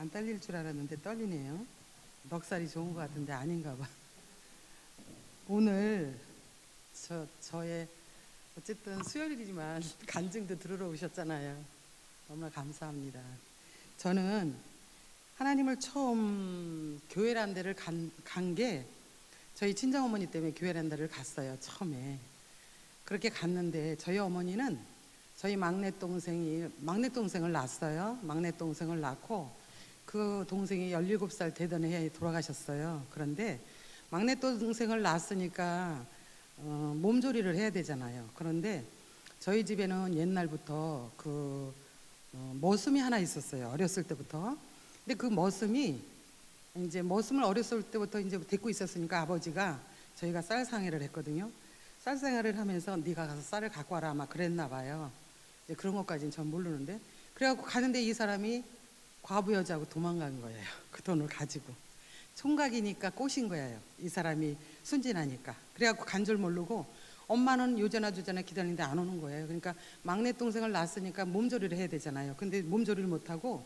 안 떨릴 줄 알았는데 떨리네요. 넉살이 좋은 것 같은데 아닌가 봐. 오늘 저의 어쨌든 수요일이지만 간증도 들으러 오셨잖아요. 너무나 감사합니다. 저는 하나님을 처음 교회란 데를 간 게 저희 친정어머니 때문에 교회란 데를 갔어요. 처음에. 그렇게 갔는데 저희 어머니는 저희 막내 동생을 낳았어요. 막내 동생을 낳고 그 동생이 17살 되던 해에 돌아가셨어요. 그런데 막내 동생을 낳았으니까 몸조리를 해야 되잖아요. 그런데 저희 집에는 옛날부터 머슴이 하나 있었어요. 어렸을 때부터. 근데 그 머슴이 이제 머슴을 어렸을 때부터 이제 데리고 있었으니까 아버지가 저희가 쌀 상해를 했거든요. 쌀 생활을 하면서 네가 가서 쌀을 갖고 와라 막 그랬나 봐요. 이제 그런 것까지는 전 모르는데 그래갖고 가는데 이 사람이 과부 여자하고 도망간 거예요. 그 돈을 가지고 총각이니까 꼬신 거예요. 이 사람이 순진하니까. 그래갖고 간 줄 모르고 엄마는 요전화 조전화 기다리는데 안 오는 거예요. 그러니까 막내 동생을 낳았으니까 몸조리를 해야 되잖아요. 근데 몸조리를 못하고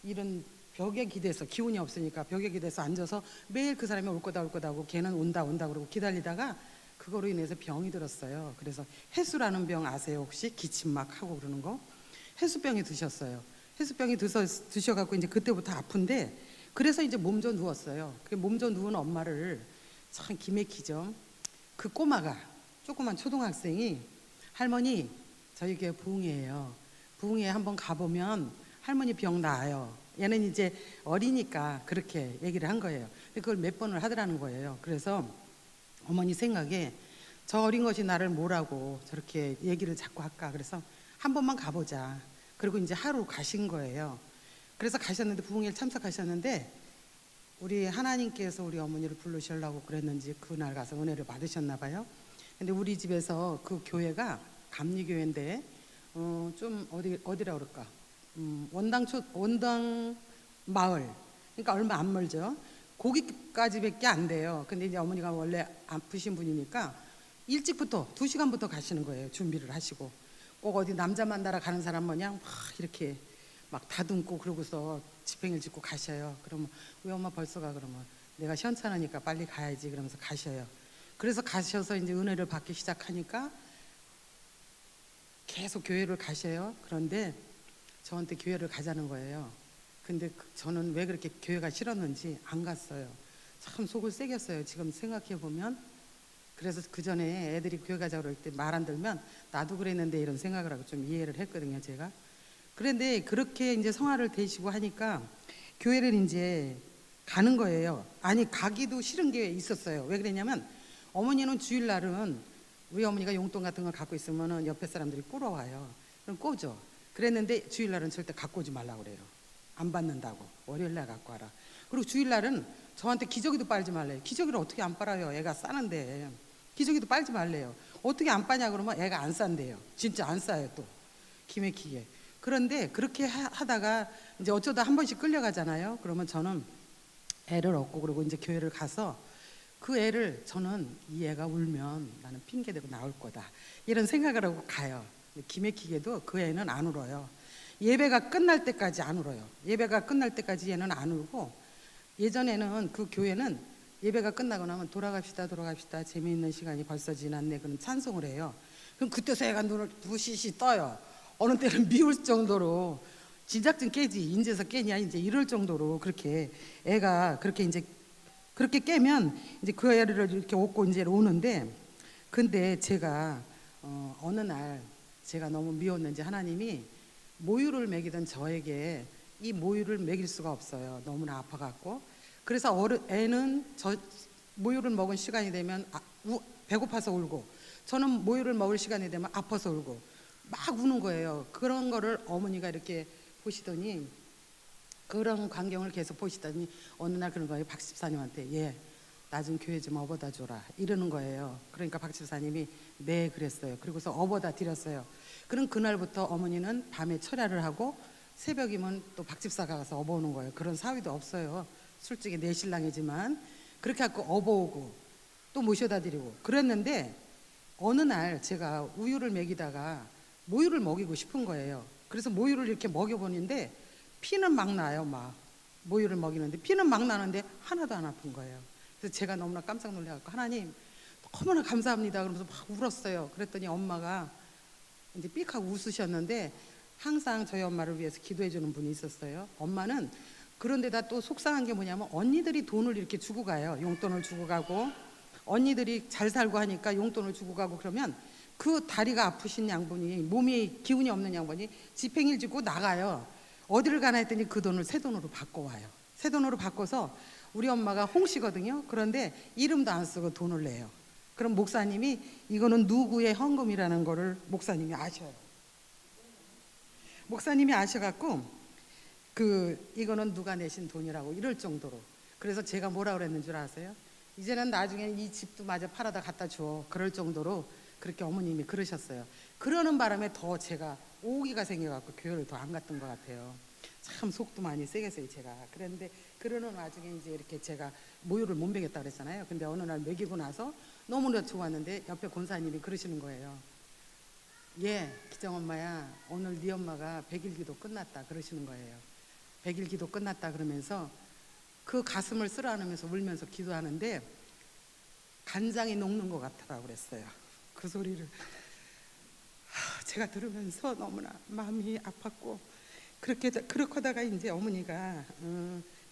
이런 벽에 기대서 기운이 없으니까 벽에 기대서 앉아서 매일 그 사람이 올 거다 하고 걔는 온다 그러고 기다리다가 그거로 인해서 병이 들었어요. 그래서 해수라는 병 아세요 혹시? 기침 막 하고 그러는 거. 해수병이 드셨어요. 해수병이 드셔갖고 이제 그때부터 아픈데 그래서 이제 몸져 누웠어요. 그 몸져 누운 엄마를 참 기맥히죠. 그 꼬마가 조그만 초등학생이 할머니 저희 교회 부흥회예요. 부흥회 한번 가보면 할머니 병 나아요. 얘는 이제 어리니까 그렇게 얘기를 한 거예요. 근데 그걸 몇 번을 하더라는 거예요. 그래서 어머니 생각에 저 어린 것이 나를 뭐라고 저렇게 얘기를 자꾸 할까. 그래서 한 번만 가보자. 그리고 이제 하루 가신 거예요. 그래서 가셨는데 부흥회를 참석하셨는데 우리 하나님께서 우리 어머니를 부르시려고 그랬는지 그날 가서 은혜를 받으셨나 봐요. 근데 우리 집에서 그 교회가 감리교회인데 좀 어디라 그럴까? 원당 마을. 그러니까 얼마 안 멀죠. 거기까지밖에 안 돼요. 근데 이제 어머니가 원래 아프신 분이니까 일찍부터 2시간부터 가시는 거예요. 준비를 하시고 꼭 어디 남자 만나러 가는 사람 마냥 막 이렇게 막 다듬고 그러고서 지팽이를 짚고 가셔요. 그러면 왜 엄마 벌써 가? 그러면 내가 시원찮으니까 빨리 가야지 그러면서 가셔요. 그래서 가셔서 이제 은혜를 받기 시작하니까 계속 교회를 가셔요. 그런데 저한테 교회를 가자는 거예요. 근데 저는 왜 그렇게 교회가 싫었는지 안 갔어요. 참 속을 새겼어요. 지금 생각해 보면. 그래서 그 전에 애들이 교회 가자고 그럴 때 말 안 들면 나도 그랬는데 이런 생각을 하고 좀 이해를 했거든요, 제가. 그런데 그렇게 이제 성화를 되시고 하니까 교회를 이제 가는 거예요. 아니 가기도 싫은 게 있었어요. 왜 그랬냐면 어머니는 주일날은 우리 어머니가 용돈 같은 걸 갖고 있으면은 옆에 사람들이 꾸러와요. 그럼 꼬죠. 그랬는데 주일날은 절대 갖고 오지 말라고 그래요. 안 받는다고. 월요일날 갖고 와라. 그리고 주일날은 저한테 기저귀도 빨지 말래요. 기저귀를 어떻게 안 빨아요? 애가 싸는데. 기저귀도 빨지 말래요. 어떻게 안 빠냐 그러면 애가 안 싼대요. 진짜 안 싸요 또. 기맥히게. 그런데 그렇게 하다가 이제 어쩌다 한 번씩 끌려가잖아요. 그러면 저는 애를 얻고 그리고 이제 교회를 가서 그 애를 저는 이 애가 울면 나는 핑계대고 나올 거다 이런 생각을 하고 가요. 기맥히게도 그 애는 안 울어요. 예배가 끝날 때까지 안 울어요. 예배가 끝날 때까지 얘는 안 울고 예전에는 그 교회는 예배가 끝나고 나면 돌아갑시다 재미있는 시간이 벌써 지났네 그런 찬송을 해요. 그럼 그때서 애가 눈을 부시시 떠요. 어느 때는 미울 정도로 진작쯤 깨지 인제서 깨냐 이제 이럴 정도로 그렇게 애가 그렇게 이제 그렇게 깨면 이제 그 애를 이렇게 업고 이제 오는데 근데 제가 어느 날 제가 너무 미웠는지 하나님이 모유를 먹이던 저에게 이 모유를 먹일 수가 없어요. 너무나 아파갖고 그래서 애는 저 모유를 먹은 시간이 되면 배고파서 울고 저는 모유를 먹을 시간이 되면 아파서 울고 막 우는 거예요. 그런 거를 어머니가 이렇게 보시더니 그런 광경을 계속 보시더니 어느 날 그런 거예요. 박 집사님한테 얘 나 좀 교회 좀 업어다 줘라 이러는 거예요. 그러니까 박 집사님이 네 그랬어요. 그리고서 업어다 드렸어요. 그럼 그날부터 어머니는 밤에 철야를 하고 새벽이면 또 박 집사가 가서 업어오는 거예요. 그런 사위도 없어요. 솔직히 내 신랑이지만 그렇게 하고 업어오고 또 모셔다 드리고 그랬는데 어느 날 제가 우유를 먹이다가 모유를 먹이고 싶은 거예요. 그래서 모유를 이렇게 먹여보는데 피는 막 나요. 막 모유를 먹이는데 피는 막 나는데 하나도 안 아픈 거예요. 그래서 제가 너무나 깜짝 놀라갖고 하나님 너무나 감사합니다 그러면서 막 울었어요. 그랬더니 엄마가 이제 삑하고 웃으셨는데 항상 저희 엄마를 위해서 기도해 주는 분이 있었어요. 엄마는 그런데다 또 속상한 게 뭐냐면 언니들이 돈을 이렇게 주고 가요. 용돈을 주고 가고 언니들이 잘 살고 하니까 용돈을 주고 가고 그러면 그 다리가 아프신 양분이 몸이 기운이 없는 양반이 지팽이를 짚고 나가요. 어디를 가나 했더니 그 돈을 새 돈으로 바꿔 와요. 새 돈으로 바꿔서 우리 엄마가 홍씨거든요. 그런데 이름도 안 쓰고 돈을 내요. 그럼 목사님이 이거는 누구의 헌금이라는 거를 목사님이 아셔요. 목사님이 아셔갖고 이거는 누가 내신 돈이라고 이럴 정도로. 그래서 제가 뭐라 그랬는 줄 아세요? 이제는 나중에 이 집도 마저 팔아다 갖다 줘. 그럴 정도로 그렇게 어머님이 그러셨어요. 그러는 바람에 더 제가 오기가 생겨갖고 교회를 더 안 갔던 것 같아요. 참 속도 많이 세겠어요 제가. 그런데 그러는 와중에 이제 이렇게 제가 모유를 못 먹였다 그랬잖아요. 근데 어느 날 먹이고 나서 너무나 좋았는데 옆에 권사님이 그러시는 거예요. 예, 기정 엄마야, 오늘 네 엄마가 100일 기도 끝났다 그러시는 거예요. 100일 기도 끝났다 그러면서 그 가슴을 쓸어 안으면서 울면서 기도하는데 간장이 녹는 것 같다고 그랬어요. 그 소리를 제가 들으면서 너무나 마음이 아팠고 그렇게 하다가 이제 어머니가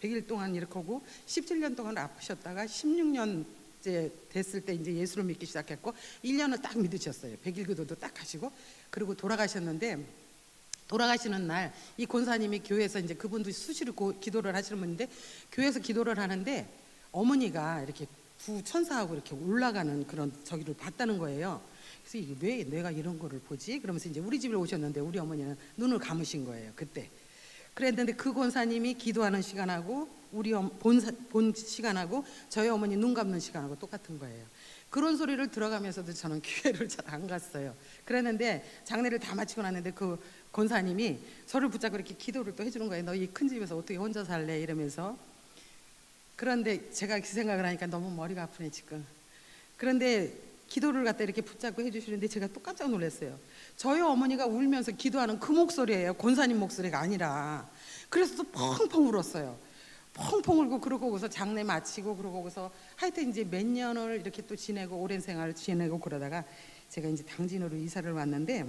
100일 동안 이렇게 하고 17년 동안 아프셨다가 16년째 됐을 때 이제 예수를 믿기 시작했고 1년을 딱 믿으셨어요. 100일 기도도 딱 하시고 그리고 돌아가셨는데 돌아가시는 날 이 권사님이 교회에서 이제 그분도 수시로 기도를 하시는 분인데 교회에서 기도를 하는데 어머니가 이렇게 부천사하고 이렇게 올라가는 그런 저기를 봤다는 거예요. 그래서 이게 왜 내가 이런 거를 보지? 그러면서 이제 우리 집에 오셨는데 우리 어머니는 눈을 감으신 거예요. 그때. 그랬는데 그 권사님이 기도하는 시간하고 우리 본 시간하고 저희 어머니 눈 감는 시간하고 똑같은 거예요. 그런 소리를 들어가면서도 저는 교회를 잘 안 갔어요. 그랬는데 장례를 다 마치고 났는데 그 권사님이 저를 붙잡고 이렇게 기도를 또 해주는 거예요. 너 이 큰 집에서 어떻게 혼자 살래? 이러면서. 그런데 제가 그 생각을 하니까 너무 머리가 아프네 지금. 그런데 기도를 갖다 이렇게 붙잡고 해주시는데 제가 또 깜짝 놀랐어요. 저희 어머니가 울면서 기도하는 그 목소리예요. 권사님 목소리가 아니라. 그래서 또 펑펑 울었어요. 펑펑 울고 그러고서 장례 마치고 그러고서 하여튼 이제 몇 년을 이렇게 또 지내고 오랜 생활을 지내고 그러다가 제가 이제 당진으로 이사를 왔는데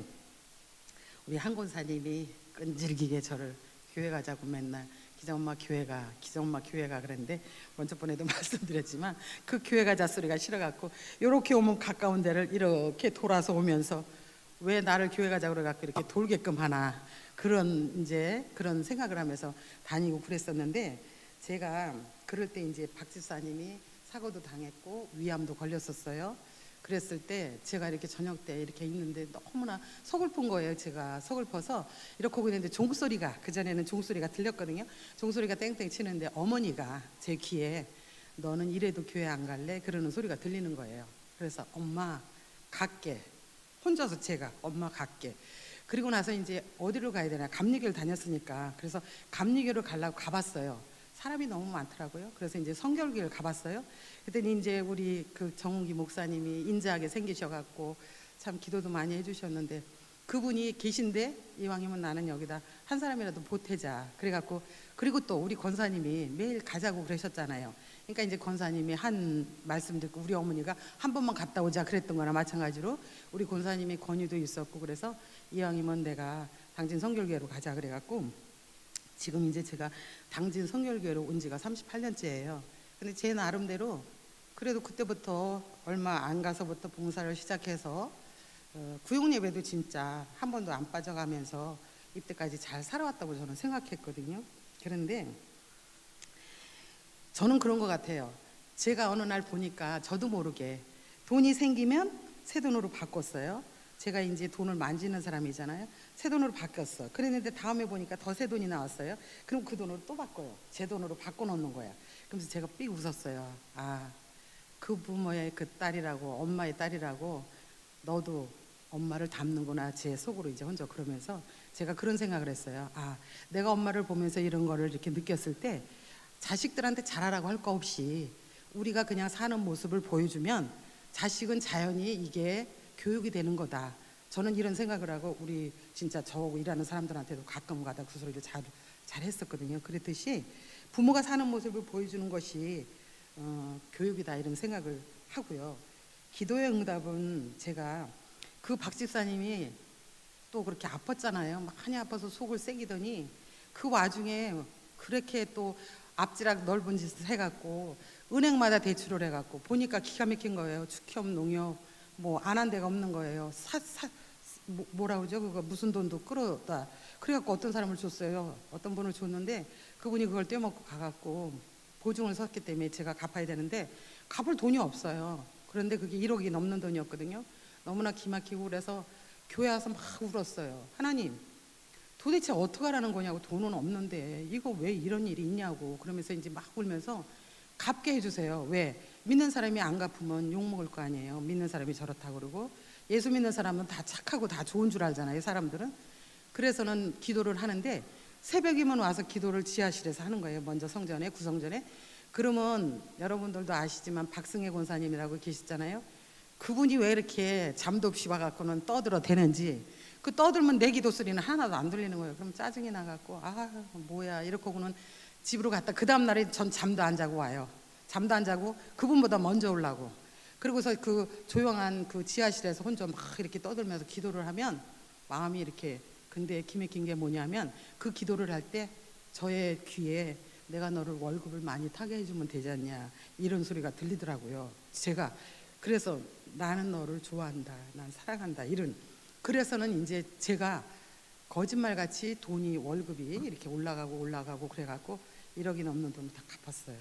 우리 한 권사님이 끈질기게 저를 교회 가자고 맨날 기정엄마 교회가 그랬는데 먼저 번에도 말씀드렸지만 그 교회 가자 소리가 싫어갖고 이렇게 오면 가까운 데를 이렇게 돌아서 오면서 왜 나를 교회 가자고 그래갖고 이렇게 돌게끔 하나 그런 생각을 하면서 다니고 그랬었는데 제가 그럴 때 이제 박 집사님이 사고도 당했고 위암도 걸렸었어요. 그랬을 때 제가 이렇게 저녁 때 이렇게 있는데 너무나 서글픈 거예요. 제가 서글퍼서 이렇게 오고 있는데 종소리가 그전에는 종소리가 들렸거든요. 종소리가 땡땡 치는데 어머니가 제 귀에 너는 이래도 교회 안 갈래? 그러는 소리가 들리는 거예요. 그래서 엄마 갈게. 혼자서 제가 엄마 갈게. 그리고 나서 이제 어디로 가야 되나 감리교를 다녔으니까 그래서 감리교를 가려고 가봤어요. 사람이 너무 많더라고요. 그래서 이제 성결교를 가봤어요. 그랬더니 이제 우리 그 정웅기 목사님이 인자하게 생기셔갖고 참 기도도 많이 해주셨는데 그분이 계신데 이왕이면 나는 여기다 한 사람이라도 보태자. 그래갖고 그리고 또 우리 권사님이 매일 가자고 그러셨잖아요. 그러니까 이제 권사님이 한 말씀 듣고 우리 어머니가 한 번만 갔다 오자 그랬던 거나 마찬가지로 우리 권사님이 권유도 있었고 그래서 이왕이면 내가 당진 성결교회로 가자 그래갖고 지금 이제 제가 당진 성결교회로 온 지가 38년째예요. 근데 제 나름대로 그래도 그때부터 얼마 안 가서부터 봉사를 시작해서 구역 예배도 진짜 한 번도 안 빠져가면서 이때까지 잘 살아왔다고 저는 생각했거든요. 그런데 저는 그런 것 같아요. 제가 어느 날 보니까 저도 모르게 돈이 생기면 새 돈으로 바꿨어요. 제가 이제 돈을 만지는 사람이잖아요. 새 돈으로 바뀌었어. 그랬는데 다음에 보니까 더 새 돈이 나왔어요. 그럼 그 돈으로 또 바꿔요. 제 돈으로 바꿔놓는 거야. 그러면서 제가 삑 웃었어요. 아, 그 부모의 그 딸이라고 엄마의 딸이라고 너도 엄마를 닮는구나 제 속으로 이제 혼자 그러면서 제가 그런 생각을 했어요. 아, 내가 엄마를 보면서 이런 거를 이렇게 느꼈을 때 자식들한테 잘하라고 할 거 없이 우리가 그냥 사는 모습을 보여주면 자식은 자연히 이게 교육이 되는 거다. 저는 이런 생각을 하고 우리 진짜 저하고 일하는 사람들한테도 가끔 가다 그 소리를 잘 했었거든요. 그랬듯이 부모가 사는 모습을 보여주는 것이 교육이다 이런 생각을 하고요. 기도의 응답은 제가 그 박 집사님이 또 그렇게 아팠잖아요. 많이 아파서 속을 새기더니 그 와중에 그렇게 또 앞지락 넓은 짓을 해갖고 은행마다 대출을 해갖고 보니까 기가 막힌 거예요. 축협, 농협 뭐 안 한 데가 없는 거예요. 뭐라 그러죠? 그거 무슨 돈도 끌어다. 그래갖고 어떤 사람을 줬어요. 어떤 분을 줬는데 그분이 그걸 떼먹고 가갖고 보증을 섰기 때문에 제가 갚아야 되는데 갚을 돈이 없어요. 그런데 그게 1억이 넘는 돈이었거든요. 너무나 기막히고 그래서 교회 와서 막 울었어요. 하나님 도대체 어떻게 하라는 거냐고, 돈은 없는데 이거 왜 이런 일이 있냐고. 그러면서 이제 막 울면서 갚게 해주세요. 왜? 믿는 사람이 안 갚으면 욕먹을 거 아니에요. 믿는 사람이 저렇다고 그러고 예수 믿는 사람은 다 착하고 다 좋은 줄 알잖아요, 사람들은. 그래서는 기도를 하는데 새벽이면 와서 기도를 지하실에서 하는 거예요. 먼저 성전에, 구성전에. 그러면 여러분들도 아시지만 박승혜 권사님이라고 계시잖아요. 그분이 왜 이렇게 잠도 없이 와갖고는 떠들어 대는지, 그 떠들면 내 기도 소리는 하나도 안 들리는 거예요. 그럼 짜증이 나갖고 뭐야 이렇게고는 집으로 갔다 그 다음날에 전 잠도 안 자고 와요. 잠도 안 자고 그분보다 먼저 오려고. 그리고서 그 조용한 그 지하실에서 혼자 막 이렇게 떠들면서 기도를 하면 마음이 이렇게. 근데 기맥힌 게 뭐냐면 그 기도를 할 때 저의 귀에 내가 너를 월급을 많이 타게 해주면 되지 않냐 이런 소리가 들리더라고요. 제가 그래서 나는 너를 좋아한다, 난 사랑한다 이런. 그래서는 이제 제가 거짓말같이 돈이 월급이 이렇게 올라가고 그래갖고 1억이 넘는 돈을 다 갚았어요.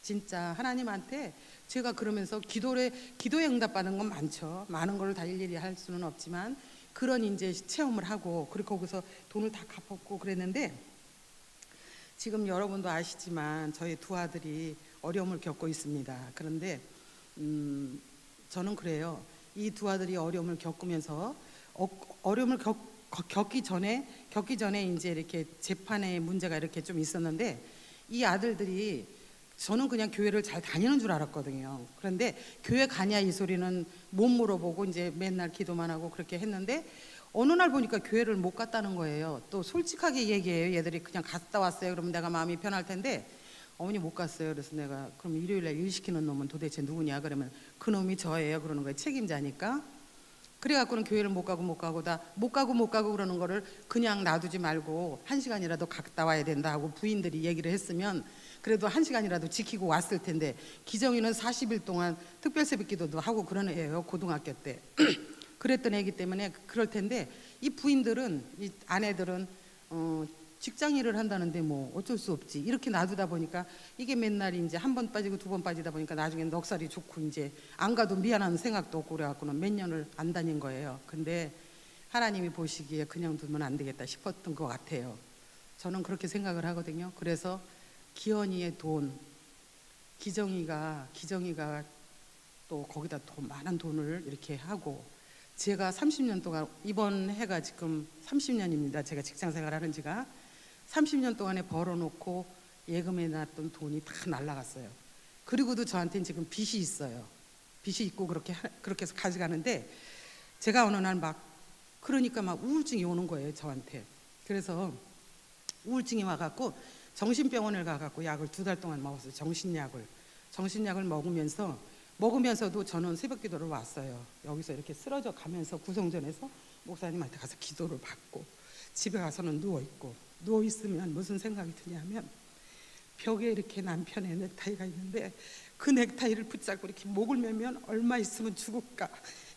진짜 하나님한테 제가 그러면서 기도에 응답받은 건 많죠. 많은 걸 다 일일이 할 수는 없지만 그런 이제 체험을 하고 그리고 거기서 돈을 다 갚았고 그랬는데, 지금 여러분도 아시지만 저희 두 아들이 어려움을 겪고 있습니다. 그런데 저는 그래요. 이 두 아들이 어려움을 겪으면서 어려움을 겪기 전에 이제 이렇게 재판의 문제가 이렇게 좀 있었는데, 이 아들들이 저는 그냥 교회를 잘 다니는 줄 알았거든요. 그런데 교회 가냐 이 소리는 못 물어보고 이제 맨날 기도만 하고 그렇게 했는데 어느 날 보니까 교회를 못 갔다는 거예요. 또 솔직하게 얘기해요. 얘들이 그냥 갔다 왔어요. 그러면 내가 마음이 편할 텐데 어머니 못 갔어요. 그래서 내가 그럼 일요일에 일 시키는 놈은 도대체 누구냐? 그러면 그 놈이 저예요. 그러는 거예요. 책임자니까. 그래갖고는 교회를 못 가고 그러는 거를 그냥 놔두지 말고 1시간이라도 갔다 와야 된다 하고 부인들이 얘기를 했으면 그래도 1시간이라도 지키고 왔을 텐데, 기정이는 40일 동안 특별 새벽 기도도 하고 그런 애예요. 고등학교 때. 그랬던 애기 때문에 그럴 텐데, 이 부인들은, 이 아내들은 직장 일을 한다는데 뭐 어쩔 수 없지 이렇게 놔두다 보니까 이게 맨날 이제 한 번 빠지고 두 번 빠지다 보니까 나중에 넉살이 좋고 이제 안 가도 미안한 생각도 없고 그래갖고는 몇 년을 안 다닌 거예요. 근데 하나님이 보시기에 그냥 두면 안 되겠다 싶었던 것 같아요. 저는 그렇게 생각을 하거든요. 그래서 기현이의 돈, 기정이가 또 거기다 더 많은 돈을 이렇게 하고, 제가 30년 동안, 이번 해가 지금 30년입니다. 제가 직장 생활하는 지가 30년 동안에 벌어놓고 예금해 놨던 돈이 다 날라갔어요. 그리고도 저한테는 지금 빚이 있어요. 빚이 있고 그렇게 해서 가져가는데, 제가 어느 날 그러니까 막 우울증이 오는 거예요, 저한테. 그래서 우울증이 와갖고 정신병원을 가갖고 약을 2달 동안 먹었어요. 정신약을 먹으면서도 저는 새벽기도를 왔어요. 여기서 이렇게 쓰러져 가면서 구성전에서 목사님한테 가서 기도를 받고 집에 가서는 누워있으면 무슨 생각이 드냐면, 벽에 이렇게 남편의 넥타이가 있는데 그 넥타이를 붙잡고 이렇게 목을 매면 얼마 있으면 죽을까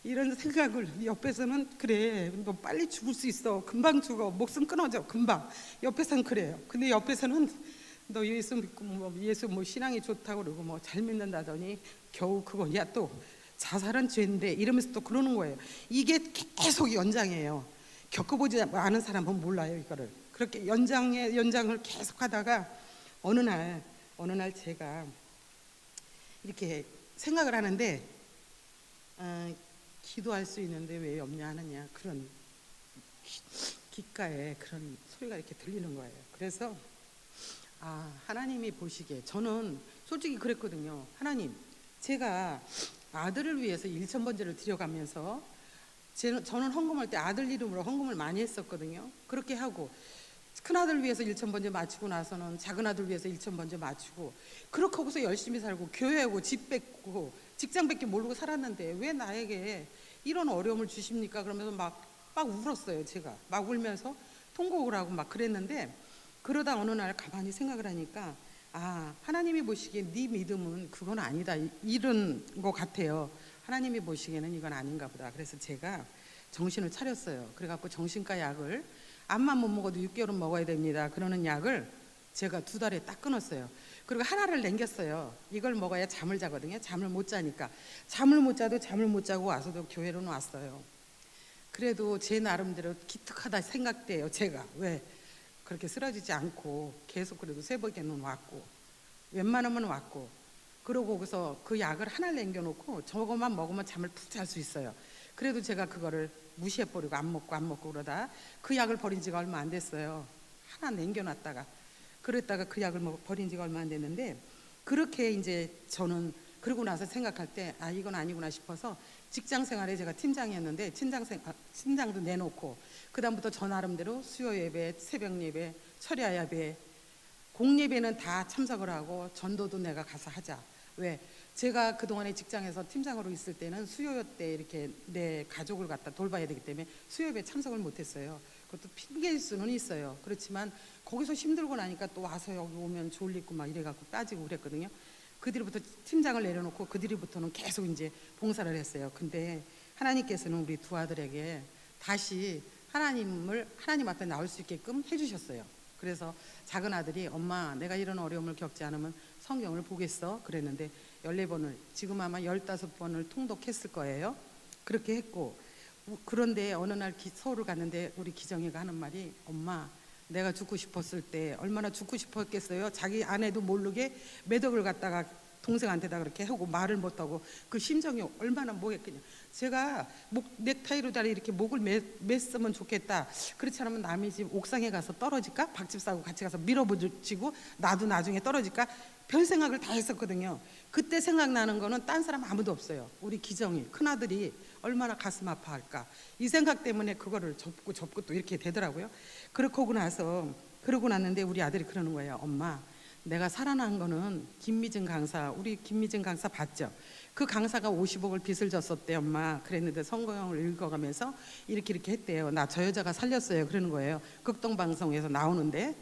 이런 생각을, 옆에서는 그래 너 빨리 죽을 수 있어, 금방 죽어, 목숨 끊어져 금방, 옆에서는 그래요. 근데 옆에서는 너 예수 믿고 예수 신앙이 좋다고 그러고 잘 믿는다더니 겨우 그거야, 또 자살은 죄인데 이러면서 또 그러는 거예요. 이게 계속 연장이에요. 겪어보지 않은 사람은 몰라요 이거를. 그렇게 연장을 계속 하다가 어느 날 제가 이렇게 생각을 하는데, 기도할 수 있는데 왜 염려하느냐, 그런 귓가에 그런 소리가 이렇게 들리는 거예요. 그래서 하나님이 보시기에, 저는 솔직히 그랬거든요. 하나님, 제가 아들을 위해서 1,000번제를 드려가면서 저는 헌금할 때 아들 이름으로 헌금을 많이 했었거든요. 그렇게 하고 큰아들 위해서 일천 번째 마치고 나서는 작은아들 위해서 일천 번째 마치고 그렇게 하고서 열심히 살고 교회하고 집 뺏고 직장 뺏기 모르고 살았는데 왜 나에게 이런 어려움을 주십니까? 그러면서 막 울었어요. 제가 막 울면서 통곡을 하고 막 그랬는데, 그러다 어느 날 가만히 생각을 하니까 하나님이 보시기에 네 믿음은 그건 아니다 이런 것 같아요. 하나님이 보시기에는 이건 아닌가 보다. 그래서 제가 정신을 차렸어요. 그래갖고 정신과 약을 암만 못 먹어도 6개월은 먹어야 됩니다 그러는 약을 제가 2달에 딱 끊었어요. 그리고 하나를 남겼어요. 이걸 먹어야 잠을 자거든요. 잠을 못 자니까. 잠을 못 자도 잠을 못 자고 와서도 교회로는 왔어요. 그래도 제 나름대로 기특하다 생각돼요. 제가 왜 그렇게 쓰러지지 않고 계속 그래도 새벽에는 왔고 웬만하면 왔고, 그러고 거기서 그 약을 하나 남겨놓고 저것만 먹으면 잠을 푹 잘 수 있어요. 그래도 제가 그거를 무시해버리고 안 먹고 그러다 그 약을 버린 지가 얼마 안 됐어요. 하나 남겨놨다가 그랬다가 그 약을 버린 지가 얼마 안 됐는데, 그렇게 이제 저는 그러고 나서 생각할 때 이건 아니구나 싶어서 직장 생활에 제가 팀장이었는데 팀장도 내놓고 그 다음부터 저 나름대로 수요 예배, 새벽 예배, 철야 예배, 공예배는 다 참석을 하고 전도도 내가 가서 하자. 왜? 제가 그동안에 직장에서 팀장으로 있을 때는 수요 때 이렇게 내 가족을 갖다 돌봐야 되기 때문에 수요 예배 참석을 못했어요. 그것도 핑계일 수는 있어요. 그렇지만 거기서 힘들고 나니까 또 와서 여기 오면 졸리고 막 이래갖고 빠지고 그랬거든요. 그 뒤로부터 팀장을 내려놓고 그 뒤로부터는 계속 이제 봉사를 했어요. 근데 하나님께서는 우리 두 아들에게 다시 하나님 앞에 나올 수 있게끔 해주셨어요. 그래서 작은 아들이 엄마 내가 이런 어려움을 겪지 않으면 성경을 보겠어 그랬는데 14번을 지금 아마 15번을 통독했을 거예요. 그렇게 했고, 그런데 어느 날 서울을 갔는데 우리 기정이가 하는 말이 엄마 내가 죽고 싶었을 때 얼마나 죽고 싶었겠어요. 자기 아내도 모르게 매덕을 갖다가 동생한테다 그렇게 하고 말을 못하고 그 심정이 얼마나 뭐겠냐. 제가 넥타이로 다리 이렇게 목을 맸으면 좋겠다. 그렇지 않으면 남의 집 옥상에 가서 떨어질까? 박집사하고 같이 가서 밀어붙이고 나도 나중에 떨어질까? 별 생각을 다 했었거든요. 그때 생각나는 거는 딴 사람 아무도 없어요. 우리 기정이 큰아들이 얼마나 가슴 아파할까. 이 생각 때문에 그거를 접고 또 이렇게 되더라고요. 그러고 났는데 우리 아들이 그러는 거예요. 엄마 내가 살아난 거는 우리 김미진 강사 봤죠? 그 강사가 50억을 빚을 졌었대 엄마. 그랬는데 성경을 읽어가면서 이렇게 했대요. 나 저 여자가 살렸어요 그러는 거예요. 극동방송에서 나오는데.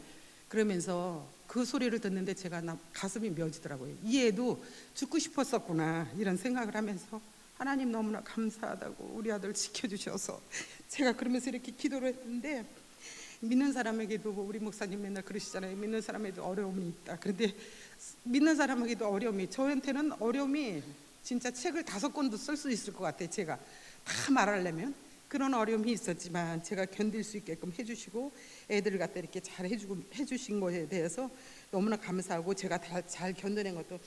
그러면서 그 소리를 듣는데 제가 가슴이 며지더라고요. 이 애도 죽고 싶었었구나 이런 생각을 하면서 하나님 너무나 감사하다고 우리 아들 지켜주셔서 제가 그러면서 이렇게 기도를 했는데, 믿는 사람에게도 우리 목사님 맨날 그러시잖아요. 믿는 사람에도 어려움이 있다. 그런데 믿는 사람에게도 어려움이, 저한테는 어려움이 진짜 책을 5권도 쓸 수 있을 것 같아요. 제가 다 말하려면 그런 어려움이 있었지만 제가 견딜 수 있게끔 해주시고 애들을 갖다 이렇게 잘 해주신 거에 대해서 너무나 감사하고 제가 잘 견뎌낸 것도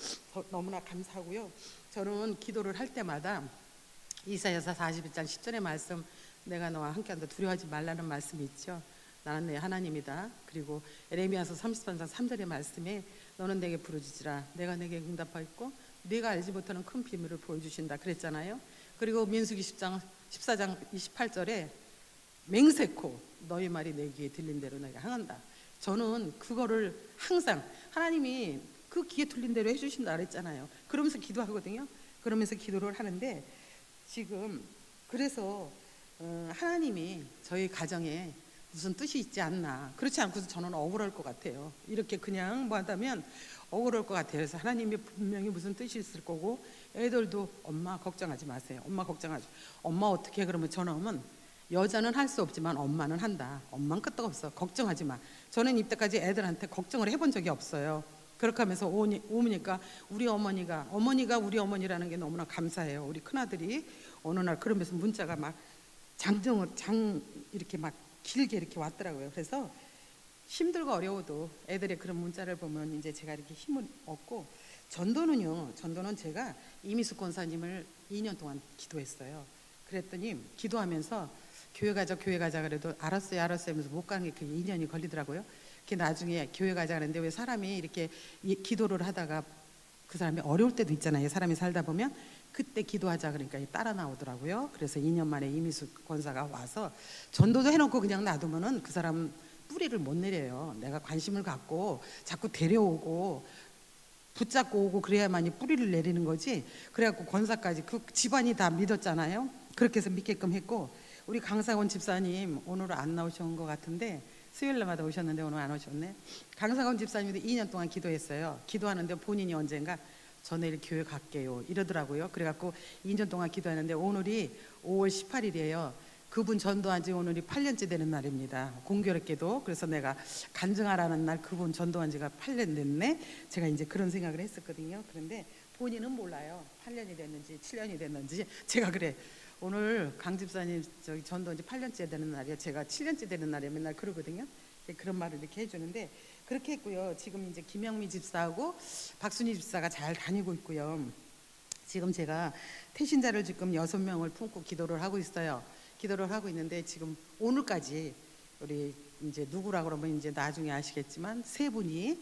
너무나 감사하고요. 저는 기도를 할 때마다 이사야서 41장 10절의 말씀, 내가 너와 함께한다 두려워하지 말라는 말씀이 있죠. 나는 내 하나님이다. 그리고 에레미야서 33장 3절의 말씀에 너는 내게 부르짖으라 내가 내게 응답하겠고 네가 알지 못하는 큰 비밀을 보여주신다 그랬잖아요. 그리고 민수기 14장 28절에 맹세코 너희 말이 내 귀에 들린 대로 내가 행한다. 저는 그거를 항상 하나님이 그 귀에 들린 대로 해주신다 그랬잖아요. 그러면서 기도하거든요. 그러면서 기도를 하는데 지금 그래서 하나님이 저희 가정에 무슨 뜻이 있지 않나. 그렇지 않고서 저는 억울할 것 같아요. 이렇게 그냥 뭐 하다면 억울할 것 같아요. 그래서 하나님이 분명히 무슨 뜻이 있을 거고, 애들도 엄마 걱정하지 마세요. 엄마 걱정하지. 엄마 어떻게 해? 그러면 저는 여자는 할 수 없지만 엄마는 한다. 엄마는 끄떡없어. 걱정하지 마. 저는 이때까지 애들한테 걱정을 해본 적이 없어요. 그렇게 하면서 오니까 우리 어머니가 우리 어머니라는 게 너무나 감사해요. 우리 큰아들이 어느 날 그러면서 문자가 막 이렇게 막 길게 이렇게 왔더라고요. 그래서 힘들고 어려워도 애들의 그런 문자를 보면 이제 제가 이렇게 힘을 얻고, 전도는 제가 이미숙 권사님을 2년 동안 기도했어요. 그랬더니 기도하면서 교회 가자 그래도 알았어요 하면서 못 가는 게 그게 2년이 걸리더라고요. 그 나중에 교회 가자 그랬는데 왜 사람이 이렇게 기도를 하다가 그 사람이 어려울 때도 있잖아요. 사람이 살다 보면 그때 기도하자 그러니까 따라 나오더라고요. 그래서 2년 만에 이미숙 권사가 와서 전도도 해놓고 그냥 놔두면은 그 사람 뿌리를 못 내려요. 내가 관심을 갖고 자꾸 데려오고 붙잡고 오고 그래야만이 뿌리를 내리는 거지. 그래갖고 권사까지 그 집안이 다 믿었잖아요. 그렇게 해서 믿게끔 했고, 우리 강사원 집사님 오늘 안 나오신 것 같은데 수요일날마다 오셨는데 오늘 안 오셨네. 강사원 집사님도 2년 동안 기도했어요. 기도하는데 본인이 언젠가 저 내일 교회 갈게요 이러더라고요. 그래갖고 2년 동안 기도했는데 오늘이 5월 18일이에요. 그분 전도한 지 오늘이 8년째 되는 날입니다. 공교롭게도. 그래서 내가 간증하라는 날 그분 전도한 지가 8년 됐네. 제가 이제 그런 생각을 했었거든요. 그런데 본인은 몰라요. 8년이 됐는지 7년이 됐는지. 제가 그래, 오늘 강 집사님 저기 전도한 지 8년째 되는 날이에요. 제가 7년째 되는 날에 맨날 그러거든요. 그런 말을 이렇게 해주는데 그렇게 했고요. 지금 이제 김영미 집사하고 박순희 집사가 잘 다니고 있고요. 지금 제가 태신자를 지금 6명을 품고 기도를 하고 있어요. 기도를 하고 있는데 지금 오늘까지 우리 이제 누구라 그러면 이제 나중에 아시겠지만 세 분이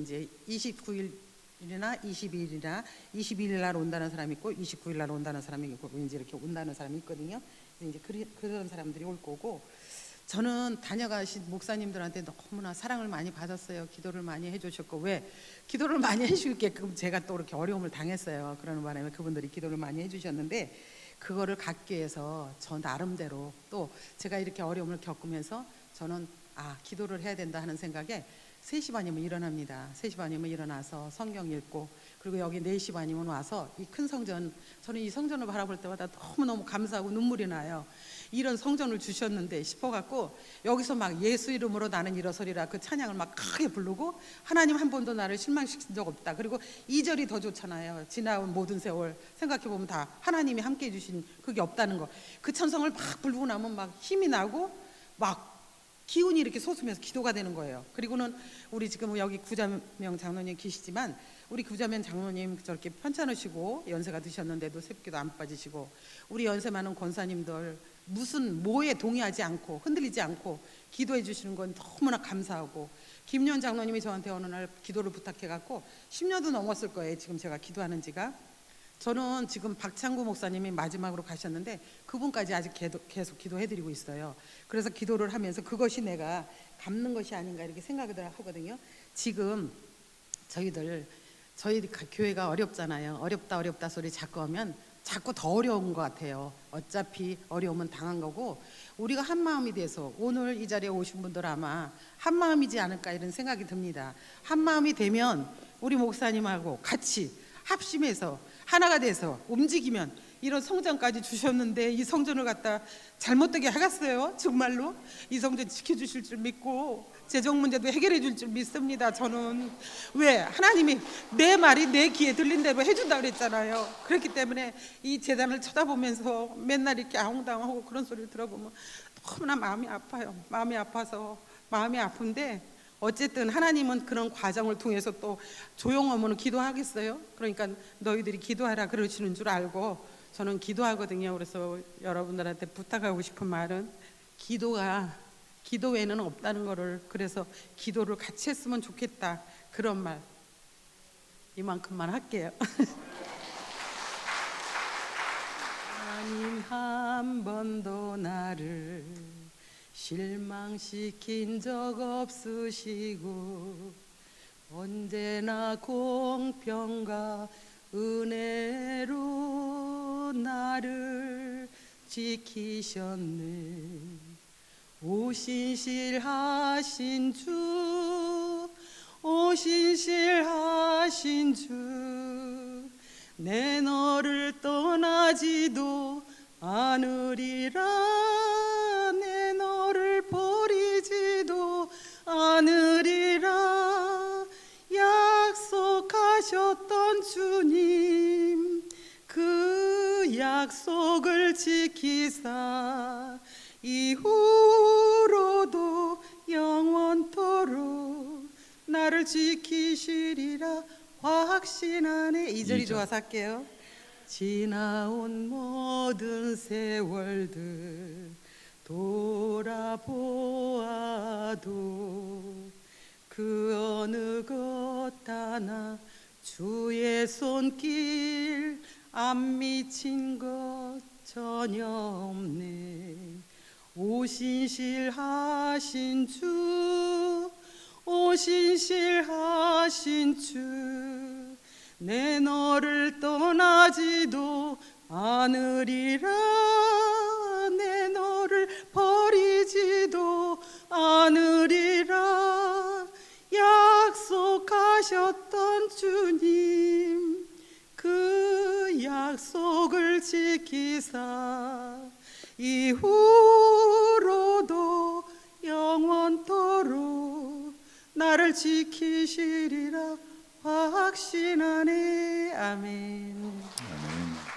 이제 29일이나 22일이나 22일 날 온다는 사람이 있고 29일 날 온다는 사람이 있고 이제 이렇게 온다는 사람이 있거든요. 이제 그런 사람들이 올 거고, 저는 다녀가신 목사님들한테 너무나 사랑을 많이 받았어요. 기도를 많이 해주셨고, 왜 기도를 많이 해주게끔 제가 또 이렇게 어려움을 당했어요. 그러는 바람에 그분들이 기도를 많이 해주셨는데 그거를 갖기 위해서 저 나름대로 또 제가 이렇게 어려움을 겪으면서 저는 기도를 해야 된다 하는 생각에 3시 반이면 일어납니다. 3시 반이면 일어나서 성경 읽고, 그리고 여기 4시 반이면 와서 이 큰 성전, 저는 이 성전을 바라볼 때마다 너무너무 감사하고 눈물이 나요. 이런 성전을 주셨는데 싶어갖고 여기서 막 예수 이름으로 나는 일어서리라 그 찬양을 막 크게 부르고, 하나님 한 번도 나를 실망시킨 적 없다. 그리고 2절이 더 좋잖아요. 지나온 모든 세월 생각해보면 다 하나님이 함께 해주신 그게 없다는 거. 그 찬성을 막 부르고 나면 막 힘이 나고 막 기운이 이렇게 솟으면서 기도가 되는 거예요. 그리고는 우리 지금 여기 구자명 장로님 계시지만 우리 구자명 장로님 저렇게 편찮으시고 연세가 드셨는데도 새벽기도 안 빠지시고, 우리 연세 많은 권사님들 무슨 뭐에 동의하지 않고 흔들리지 않고 기도해 주시는 건 너무나 감사하고, 김윤 장로님이 저한테 어느 날 기도를 부탁해 갖고 10년도 넘었을 거예요. 지금 제가 기도하는 지가. 저는 지금 박창구 목사님이 마지막으로 가셨는데 그분까지 아직 계속 기도해드리고 있어요. 그래서 기도를 하면서 그것이 내가 갚는 것이 아닌가 이렇게 생각을 하거든요. 지금 저희 교회가 어렵잖아요. 어렵다 소리 자꾸 하면 자꾸 더 어려운 것 같아요. 어차피 어려움은 당한 거고, 우리가 한 마음이 돼서 오늘 이 자리에 오신 분들 아마 한 마음이지 않을까 이런 생각이 듭니다. 한 마음이 되면 우리 목사님하고 같이 합심해서 하나가 돼서 움직이면 이런 성전까지 주셨는데 이 성전을 갖다 잘못되게 하겠어요? 정말로 이 성전 지켜주실 줄 믿고 재정 문제도 해결해 줄 줄 믿습니다. 저는 왜 하나님이 내 말이 내 귀에 들린 대로 해준다 그랬잖아요. 그렇기 때문에 이 재단을 쳐다보면서 맨날 이렇게 아웅다웅하고 그런 소리를 들어보면 너무나 마음이 아파요. 마음이 아파서 마음이 아픈데, 어쨌든 하나님은 그런 과정을 통해서 또 조용하면 기도하겠어요? 그러니까 너희들이 기도하라 그러시는 줄 알고 저는 기도하거든요. 그래서 여러분들한테 부탁하고 싶은 말은 기도 외에는 없다는 거를, 그래서 기도를 같이 했으면 좋겠다 그런 말 이만큼만 할게요. 하나님 한 번도 나를 실망시킨 적 없으시고 언제나 공평과 은혜로 나를 지키셨네. 오신실하신 주, 오신실하신 주, 내 너를 떠나지도 않으리라, 내 너를 버리지도 않으리라. 약속하셨던 주님, 그 약속을 지키사 이후로도 영원토록 나를 지키시리라 확신하네. 2절이 좋아서 할게요. 지나온 모든 세월들 돌아보아도 그 어느 것 하나 주의 손길 안 미친 것 전혀 없네. 오신실하신 주, 오신실하신 주, 내 너를 떠나지도 않으리라. 내 너를 버리지도 않으리라. 약속하셨던 주님, 그 약속을 지키사 이후로도 영원토록 나를 지키시리라 확신하네. 아멘. 아멘.